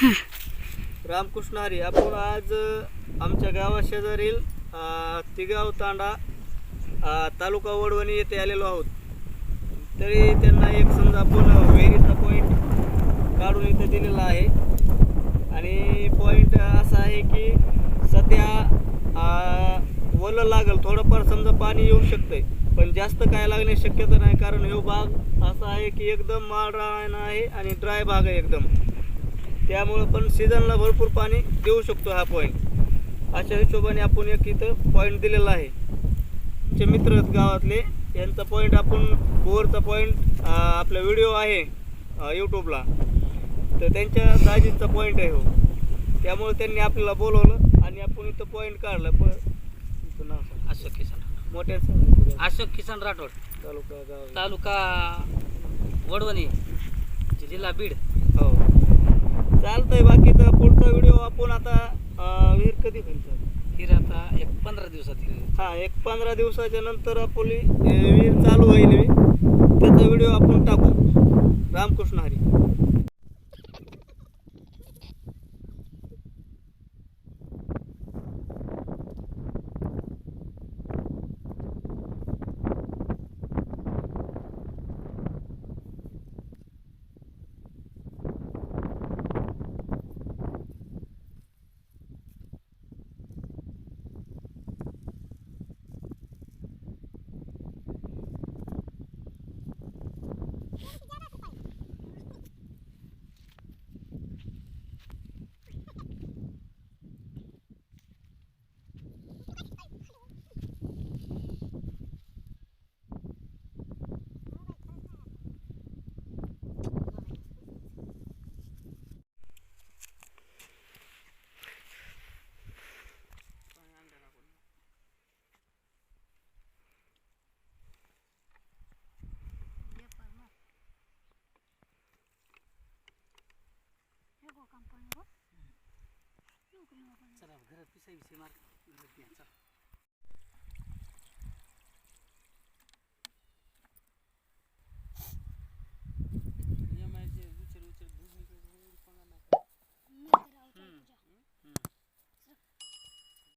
रामकृष्ण हरी. आपण आज आमच्या गावाशेजारील तिगाव तांडा तालुका वडवणी येथे आलेलो आहोत. तरी त्यांना एक समजा आपण विहिरीचा पॉईंट काढून इथं दिलेला आहे. आणि पॉईंट असा आहे की सध्या वलं लागल, थोडंफार समजा पाणी येऊ शकतंय, पण जास्त काय लागण्याची शक्यता नाही. कारण हे भाग असा आहे की एकदम माळरान आहे आणि ड्राय भाग आहे एकदम. त्यामुळं पण सीझनला भरपूर पाणी देऊ शकतो हा पॉईंट. अशा हिशोबाने आपण एक इथं पॉईंट दिलेला आहे. आमचे मित्र आहेत गावातले, यांचा पॉईंट आपण बोरचा पॉईंट आपला व्हिडिओ आहे यूट्यूबला, तर त्यांच्या दाजींचा पॉईंट आहे हो. त्यामुळे त्यांनी आपल्याला बोलवलं आणि आपण इथं पॉईंट काढला. पण तुमचं नाव सांग. अशोक किसन मोठ्या अशोक किसन राठोड, तालुका वडवणी, जिल्हा बीड. हो, चालतंय. बाकीचा पुढचा व्हिडिओ आपण आता विहीर कधी होईल सर? हिर आता एक 15 दिवसात हिर. हां, एक 15 दिवसाच्या नंतर आपली विहीर चालू होईल. त्याचा व्हिडिओ आपण टाकू. रामकृष्ण हरी. चला घरात पिसा मार.